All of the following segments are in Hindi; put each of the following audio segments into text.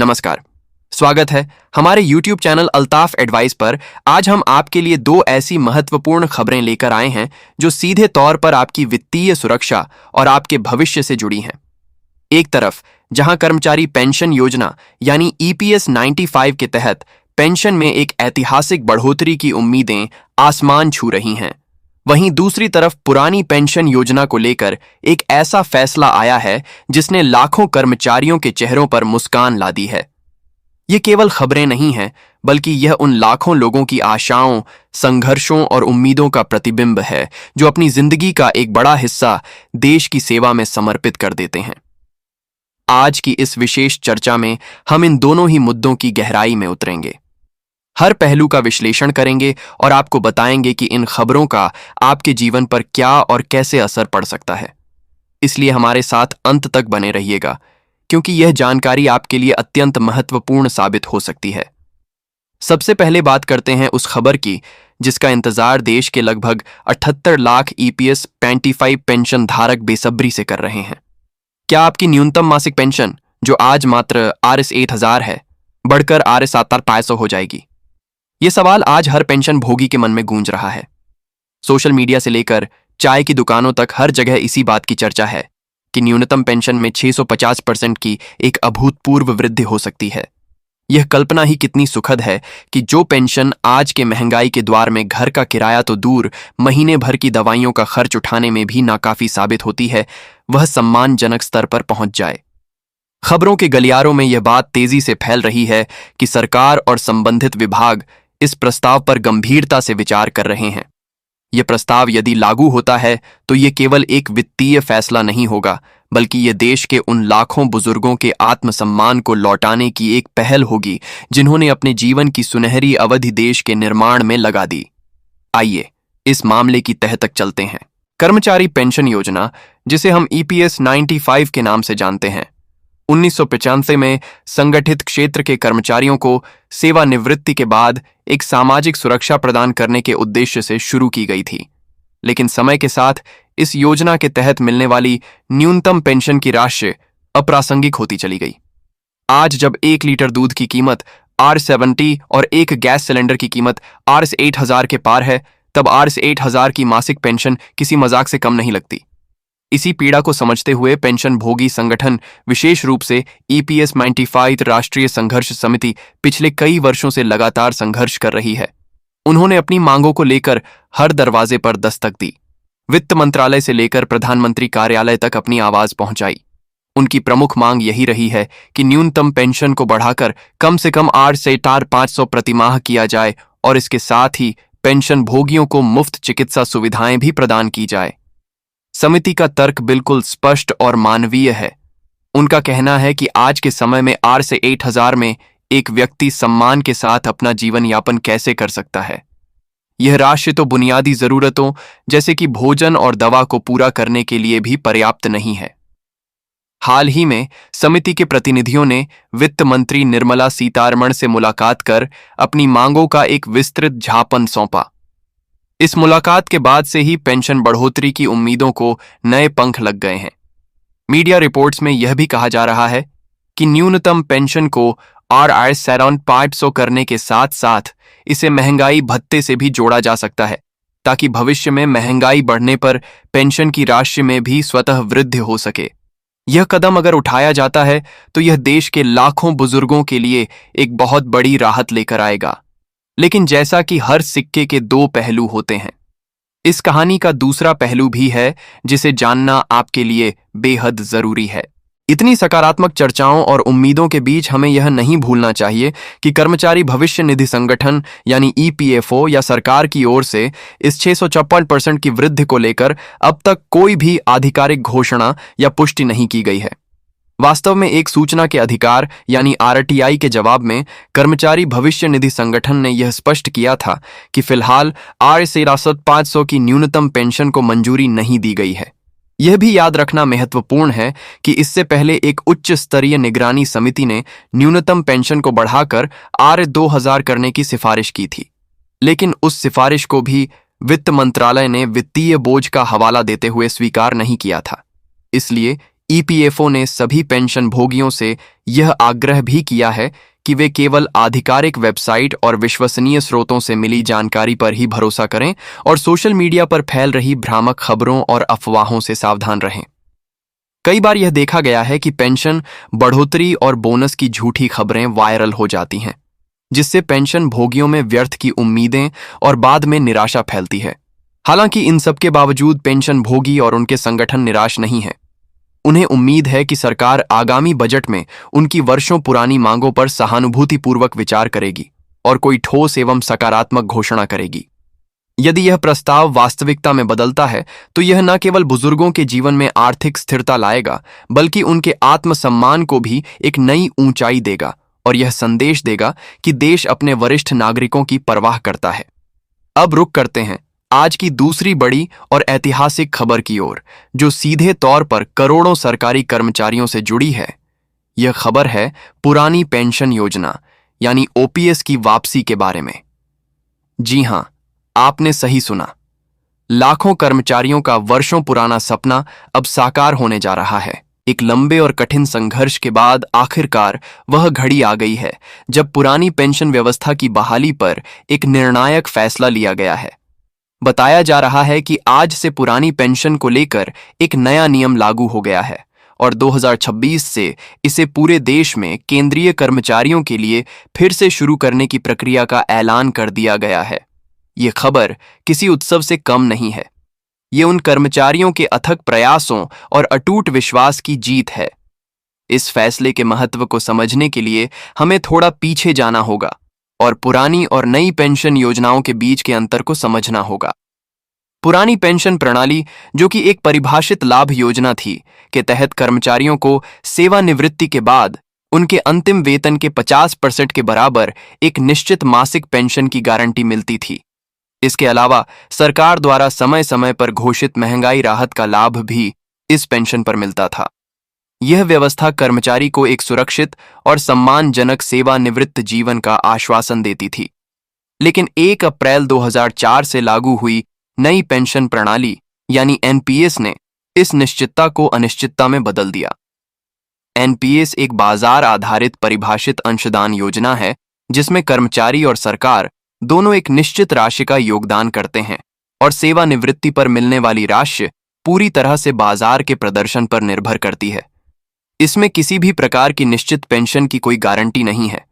नमस्कार, स्वागत है हमारे YouTube चैनल अल्ताफ एडवाइस पर। आज हम आपके लिए दो ऐसी महत्वपूर्ण खबरें लेकर आए हैं जो सीधे तौर पर आपकी वित्तीय सुरक्षा और आपके भविष्य से जुड़ी हैं। एक तरफ जहां कर्मचारी पेंशन योजना यानी EPS 95 के तहत पेंशन में एक ऐतिहासिक बढ़ोतरी की उम्मीदें आसमान छू रही हैं, वहीं दूसरी तरफ पुरानी पेंशन योजना को लेकर एक ऐसा फैसला आया है जिसने लाखों कर्मचारियों के चेहरों पर मुस्कान ला दी है। ये केवल खबरें नहीं हैं, बल्कि यह उन लाखों लोगों की आशाओं, संघर्षों और उम्मीदों का प्रतिबिंब है जो अपनी जिंदगी का एक बड़ा हिस्सा देश की सेवा में समर्पित कर देते हैं। आज की इस विशेष चर्चा में हम इन दोनों ही मुद्दों की गहराई में उतरेंगे, हर पहलू का विश्लेषण करेंगे और आपको बताएंगे कि इन खबरों का आपके जीवन पर क्या और कैसे असर पड़ सकता है। इसलिए हमारे साथ अंत तक बने रहिएगा, क्योंकि यह जानकारी आपके लिए अत्यंत महत्वपूर्ण साबित हो सकती है। सबसे पहले बात करते हैं उस खबर की जिसका इंतजार देश के लगभग 78 लाख EPS 95 पेंशन धारक बेसब्री से कर रहे हैं। क्या आपकी न्यूनतम मासिक पेंशन, जो आज मात्र Rs 8,000 है, बढ़कर Rs 7,500 हो जाएगी? ये सवाल आज हर पेंशन भोगी के मन में गूंज रहा है। सोशल मीडिया से लेकर चाय की दुकानों तक हर जगह इसी बात की चर्चा है कि न्यूनतम पेंशन में 650% की एक अभूतपूर्व वृद्धि हो सकती है। यह कल्पना ही कितनी सुखद है कि जो पेंशन आज के महंगाई के द्वार में घर का किराया तो दूर, महीने भर की दवाइयों का खर्च उठाने में भी नाकाफी साबित होती है, वह सम्मानजनक स्तर पर पहुंच जाए। खबरों के गलियारों में यह बात तेजी से फैल रही है कि सरकार और संबंधित विभाग इस प्रस्ताव पर गंभीरता से विचार कर रहे हैं। यह प्रस्ताव यदि लागू होता है तो यह केवल एक वित्तीय फैसला नहीं होगा, बल्कि यह देश के उन लाखों बुजुर्गों के आत्मसम्मान को लौटाने की एक पहल होगी जिन्होंने अपने जीवन की सुनहरी अवधि देश के निर्माण में लगा दी। आइए इस मामले की तह तक चलते हैं। कर्मचारी पेंशन योजना, जिसे हम EPS 95 के नाम से जानते हैं, 1995 में संगठित क्षेत्र के कर्मचारियों को सेवानिवृत्ति के बाद एक सामाजिक सुरक्षा प्रदान करने के उद्देश्य से शुरू की गई थी। लेकिन समय के साथ इस योजना के तहत मिलने वाली न्यूनतम पेंशन की राशि अप्रासंगिक होती चली गई। आज जब 1 लीटर दूध की कीमत Rs 70 और एक गैस सिलेंडर की कीमत Rs 8,000 के पार है, तब Rs 8,000 की मासिक पेंशन किसी मजाक से कम नहीं लगती। इसी पीड़ा को समझते हुए पेंशन भोगी संगठन, विशेष रूप से EPS 95 राष्ट्रीय संघर्ष समिति, पिछले कई वर्षों से लगातार संघर्ष कर रही है। उन्होंने अपनी मांगों को लेकर हर दरवाजे पर दस्तक दी, वित्त मंत्रालय से लेकर प्रधानमंत्री कार्यालय तक अपनी आवाज पहुंचाई। उनकी प्रमुख मांग यही रही है कि न्यूनतम पेंशन को बढ़ाकर कम से कम Rs 8,500 प्रतिमाह किया जाए और इसके साथ ही पेंशन भोगियों को मुफ्त चिकित्सा सुविधाएं भी प्रदान की जाए। समिति का तर्क बिल्कुल स्पष्ट और मानवीय है। उनका कहना है कि आज के समय में Rs 8,000 में एक व्यक्ति सम्मान के साथ अपना जीवन यापन कैसे कर सकता है। यह राशि तो बुनियादी जरूरतों जैसे कि भोजन और दवा को पूरा करने के लिए भी पर्याप्त नहीं है। हाल ही में समिति के प्रतिनिधियों ने वित्त मंत्री निर्मला सीतारमण से मुलाकात कर अपनी मांगों का एक विस्तृत झापन सौंपा। इस मुलाकात के बाद से ही पेंशन बढ़ोतरी की उम्मीदों को नए पंख लग गए हैं। मीडिया रिपोर्ट्स में यह भी कहा जा रहा है कि न्यूनतम पेंशन को Rs 7,500 करने के साथ साथ इसे महंगाई भत्ते से भी जोड़ा जा सकता है, ताकि भविष्य में महंगाई बढ़ने पर पेंशन की राशि में भी स्वतः वृद्धि हो सके। यह कदम अगर उठाया जाता है तो यह देश के लाखों बुजुर्गों के लिए एक बहुत बड़ी राहत लेकर आएगा। लेकिन जैसा कि हर सिक्के के दो पहलू होते हैं, इस कहानी का दूसरा पहलू भी है जिसे जानना आपके लिए बेहद जरूरी है। इतनी सकारात्मक चर्चाओं और उम्मीदों के बीच हमें यह नहीं भूलना चाहिए कि कर्मचारी भविष्य निधि संगठन यानी EPFO या सरकार की ओर से इस 654% की वृद्धि को लेकर अब तक कोई भी आधिकारिक घोषणा या पुष्टि नहीं की गई है। वास्तव में एक सूचना के अधिकार यानी RTI के जवाब में कर्मचारी भविष्य निधि संगठन ने यह स्पष्ट किया था कि फिलहाल Rs 8,500 की न्यूनतम पेंशन को मंजूरी नहीं दी गई है। यह भी याद रखना महत्वपूर्ण है कि इससे पहले एक उच्च स्तरीय निगरानी समिति ने न्यूनतम पेंशन को बढ़ाकर Rs 2,000 करने की सिफारिश की थी, लेकिन उस सिफारिश को भी वित्त मंत्रालय ने वित्तीय बोझ का हवाला देते हुए स्वीकार नहीं किया था। इसलिए ईपीएफओ ने सभी पेंशन भोगियों से यह आग्रह भी किया है कि वे केवल आधिकारिक वेबसाइट और विश्वसनीय स्रोतों से मिली जानकारी पर ही भरोसा करें और सोशल मीडिया पर फैल रही भ्रामक खबरों और अफवाहों से सावधान रहें। कई बार यह देखा गया है कि पेंशन बढ़ोतरी और बोनस की झूठी खबरें वायरल हो जाती हैं, जिससे पेंशन भोगियों में व्यर्थ की उम्मीदें और बाद में निराशा फैलती है। हालांकि इन सब के बावजूद पेंशन भोगी और उनके संगठन निराश नहीं हैं। उन्हें उम्मीद है कि सरकार आगामी बजट में उनकी वर्षों पुरानी मांगों पर सहानुभूतिपूर्वक विचार करेगी और कोई ठोस एवं सकारात्मक घोषणा करेगी। यदि यह प्रस्ताव वास्तविकता में बदलता है तो यह न केवल बुजुर्गों के जीवन में आर्थिक स्थिरता लाएगा, बल्कि उनके आत्मसम्मान को भी एक नई ऊंचाई देगा और यह संदेश देगा कि देश अपने वरिष्ठ नागरिकों की परवाह करता है। अब रुक करते हैं आज की दूसरी बड़ी और ऐतिहासिक खबर की ओर, जो सीधे तौर पर करोड़ों सरकारी कर्मचारियों से जुड़ी है। यह खबर है पुरानी पेंशन योजना यानी ओपीएस की वापसी के बारे में। जी हां, आपने सही सुना। लाखों कर्मचारियों का वर्षों पुराना सपना अब साकार होने जा रहा है। एक लंबे और कठिन संघर्ष के बाद आखिरकार वह घड़ी आ गई है जब पुरानी पेंशन व्यवस्था की बहाली पर एक निर्णायक फैसला लिया गया है। बताया जा रहा है कि आज से पुरानी पेंशन को लेकर एक नया नियम लागू हो गया है और 2026 से इसे पूरे देश में केंद्रीय कर्मचारियों के लिए फिर से शुरू करने की प्रक्रिया का ऐलान कर दिया गया है। ये खबर किसी उत्सव से कम नहीं है। ये उन कर्मचारियों के अथक प्रयासों और अटूट विश्वास की जीत है। इस फैसले के महत्व को समझने के लिए हमें थोड़ा पीछे जाना होगा और पुरानी और नई पेंशन योजनाओं के बीच के अंतर को समझना होगा। पुरानी पेंशन प्रणाली, जो कि एक परिभाषित लाभ योजना थी, के तहत कर्मचारियों को सेवानिवृत्ति के बाद उनके अंतिम वेतन के 50% के बराबर एक निश्चित मासिक पेंशन की गारंटी मिलती थी। इसके अलावा सरकार द्वारा समय समय पर घोषित महंगाई राहत का लाभ भी इस पेंशन पर मिलता था। यह व्यवस्था कर्मचारी को एक सुरक्षित और सम्मानजनक सेवानिवृत्त जीवन का आश्वासन देती थी। लेकिन 1 अप्रैल 2004 से लागू हुई नई पेंशन प्रणाली यानी एनपीएस ने इस निश्चितता को अनिश्चितता में बदल दिया। एनपीएस एक बाजार आधारित परिभाषित अंशदान योजना है जिसमें कर्मचारी और सरकार दोनों एक निश्चित राशि का योगदान करते हैं और सेवानिवृत्ति पर मिलने वाली राशि पूरी तरह से बाजार के प्रदर्शन पर निर्भर करती है। इसमें किसी भी प्रकार की निश्चित पेंशन की कोई गारंटी नहीं है।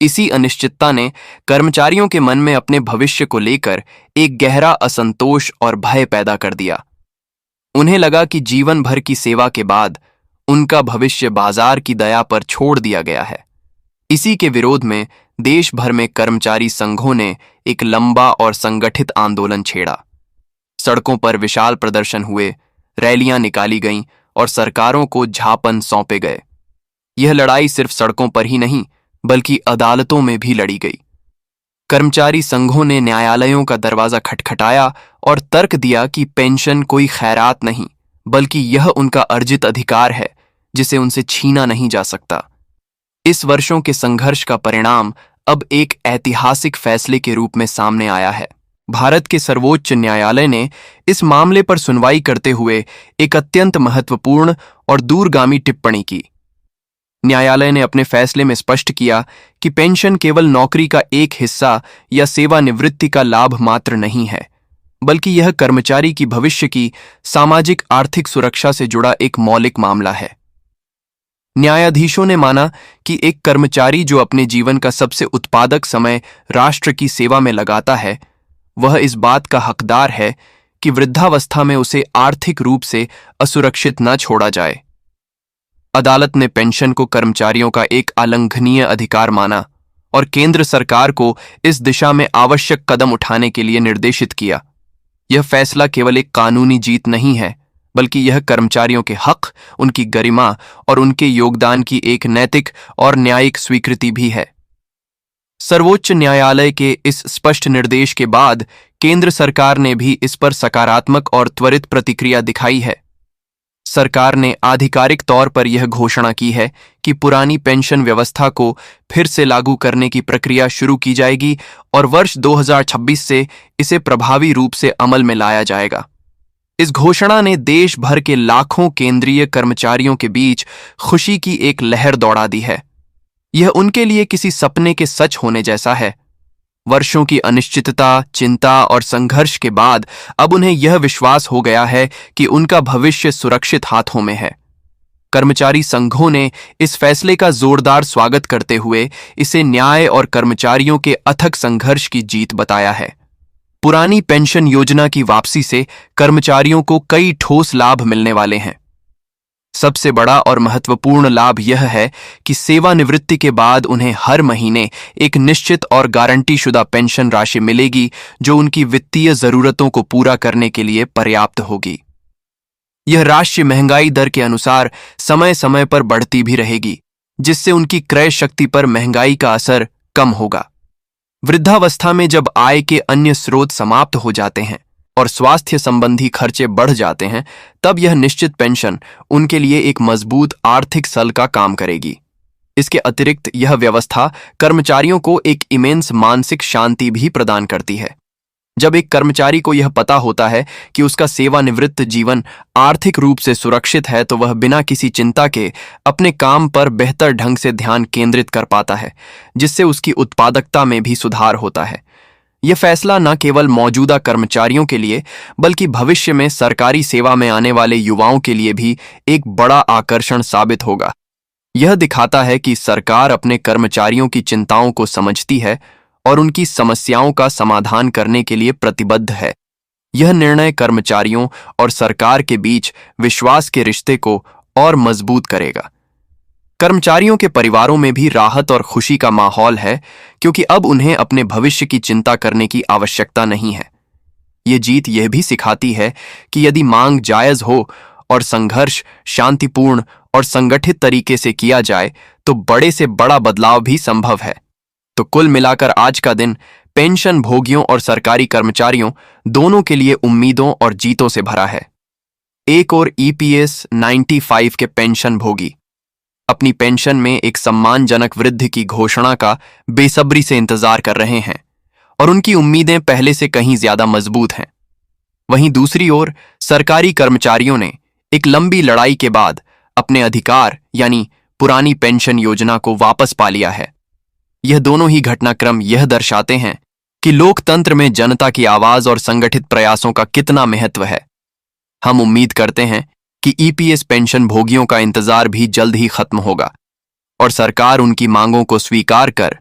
इसी अनिश्चितता ने कर्मचारियों के मन में अपने भविष्य को लेकर एक गहरा असंतोष और भय पैदा कर दिया। उन्हें लगा कि जीवन भर की सेवा के बाद उनका भविष्य बाजार की दया पर छोड़ दिया गया है। इसी के विरोध में देश भर में कर्मचारी संघों ने एक लंबा और संगठित आंदोलन छेड़ा। सड़कों पर विशाल प्रदर्शन हुए, रैलियां निकाली गईं और सरकारों को झापन सौंपे गए। यह लड़ाई सिर्फ सड़कों पर ही नहीं बल्कि अदालतों में भी लड़ी गई। कर्मचारी संघों ने न्यायालयों का दरवाजा खटखटाया और तर्क दिया कि पेंशन कोई खैरात नहीं बल्कि यह उनका अर्जित अधिकार है जिसे उनसे छीना नहीं जा सकता। इस वर्षों के संघर्ष का परिणाम अब एक ऐतिहासिक फैसले के रूप में सामने आया है। भारत के सर्वोच्च न्यायालय ने इस मामले पर सुनवाई करते हुए एक अत्यंत महत्वपूर्ण और दूरगामी टिप्पणी की। न्यायालय ने अपने फैसले में स्पष्ट किया कि पेंशन केवल नौकरी का एक हिस्सा या सेवानिवृत्ति का लाभ मात्र नहीं है, बल्कि यह कर्मचारी की भविष्य की सामाजिक आर्थिक सुरक्षा से जुड़ा एक मौलिक मामला है। न्यायाधीशों ने माना कि एक कर्मचारी जो अपने जीवन का सबसे उत्पादक समय राष्ट्र की सेवा में लगाता है, वह इस बात का हकदार है कि वृद्धावस्था में उसे आर्थिक रूप से असुरक्षित न छोड़ा जाए। अदालत ने पेंशन को कर्मचारियों का एक अलंघनीय अधिकार माना और केंद्र सरकार को इस दिशा में आवश्यक कदम उठाने के लिए निर्देशित किया। यह फैसला केवल एक कानूनी जीत नहीं है, बल्कि यह कर्मचारियों के हक, उनकी गरिमा और उनके योगदान की एक नैतिक और न्यायिक स्वीकृति भी है। सर्वोच्च न्यायालय के इस स्पष्ट निर्देश के बाद केंद्र सरकार ने भी इस पर सकारात्मक और त्वरित प्रतिक्रिया दिखाई है। सरकार ने आधिकारिक तौर पर यह घोषणा की है कि पुरानी पेंशन व्यवस्था को फिर से लागू करने की प्रक्रिया शुरू की जाएगी और वर्ष 2026 से इसे प्रभावी रूप से अमल में लाया जाएगा। इस घोषणा ने देश भर के लाखों केंद्रीय कर्मचारियों के बीच खुशी की एक लहर दौड़ा दी है। यह उनके लिए किसी सपने के सच होने जैसा है। वर्षों की अनिश्चितता, चिंता और संघर्ष के बाद अब उन्हें यह विश्वास हो गया है कि उनका भविष्य सुरक्षित हाथों में है। कर्मचारी संघों ने इस फैसले का जोरदार स्वागत करते हुए इसे न्याय और कर्मचारियों के अथक संघर्ष की जीत बताया है। पुरानी पेंशन योजना की वापसी से कर्मचारियों को कई ठोस लाभ मिलने वाले हैं। सबसे बड़ा और महत्वपूर्ण लाभ यह है कि सेवानिवृत्ति के बाद उन्हें हर महीने एक निश्चित और गारंटीशुदा पेंशन राशि मिलेगी, जो उनकी वित्तीय जरूरतों को पूरा करने के लिए पर्याप्त होगी। यह राशि महंगाई दर के अनुसार समय समय पर बढ़ती भी रहेगी, जिससे उनकी क्रय शक्ति पर महंगाई का असर कम होगा। वृद्धावस्था में जब आय के अन्य स्रोत समाप्त हो जाते हैं और स्वास्थ्य संबंधी खर्चे बढ़ जाते हैं, तब यह निश्चित पेंशन उनके लिए एक मजबूत आर्थिक सल का काम करेगी। इसके अतिरिक्त यह व्यवस्था कर्मचारियों को एक इमेंस मानसिक शांति भी प्रदान करती है। जब एक कर्मचारी को यह पता होता है कि उसका सेवानिवृत्त जीवन आर्थिक रूप से सुरक्षित है, तो वह बिना किसी चिंता के अपने काम पर बेहतर ढंग से ध्यान केंद्रित कर पाता है, जिससे उसकी उत्पादकता में भी सुधार होता है। यह फैसला न केवल मौजूदा कर्मचारियों के लिए, बल्कि भविष्य में सरकारी सेवा में आने वाले युवाओं के लिए भी एक बड़ा आकर्षण साबित होगा। यह दिखाता है कि सरकार अपने कर्मचारियों की चिंताओं को समझती है और उनकी समस्याओं का समाधान करने के लिए प्रतिबद्ध है। यह निर्णय कर्मचारियों और सरकार के बीच विश्वास के रिश्ते को और मजबूत करेगा। कर्मचारियों के परिवारों में भी राहत और खुशी का माहौल है, क्योंकि अब उन्हें अपने भविष्य की चिंता करने की आवश्यकता नहीं है। ये जीत यह भी सिखाती है कि यदि मांग जायज हो और संघर्ष शांतिपूर्ण और संगठित तरीके से किया जाए, तो बड़े से बड़ा बदलाव भी संभव है। तो कुल मिलाकर आज का दिन पेंशन भोगियों और सरकारी कर्मचारियों दोनों के लिए उम्मीदों और जीतों से भरा है। एक और EPS 95 के पेंशन भोगी अपनी पेंशन में एक सम्मानजनक वृद्धि की घोषणा का बेसब्री से इंतजार कर रहे हैं और उनकी उम्मीदें पहले से कहीं ज्यादा मजबूत हैं। वहीं दूसरी ओर सरकारी कर्मचारियों ने एक लंबी लड़ाई के बाद अपने अधिकार यानी पुरानी पेंशन योजना को वापस पा लिया है। यह दोनों ही घटनाक्रम यह दर्शाते हैं कि लोकतंत्र में जनता की आवाज और संगठित प्रयासों का कितना महत्व है। हम उम्मीद करते हैं कि EPS पेंशन भोगियों का इंतजार भी जल्द ही खत्म होगा और सरकार उनकी मांगों को स्वीकार कर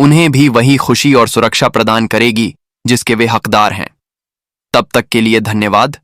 उन्हें भी वही खुशी और सुरक्षा प्रदान करेगी जिसके वे हकदार हैं। तब तक के लिए धन्यवाद।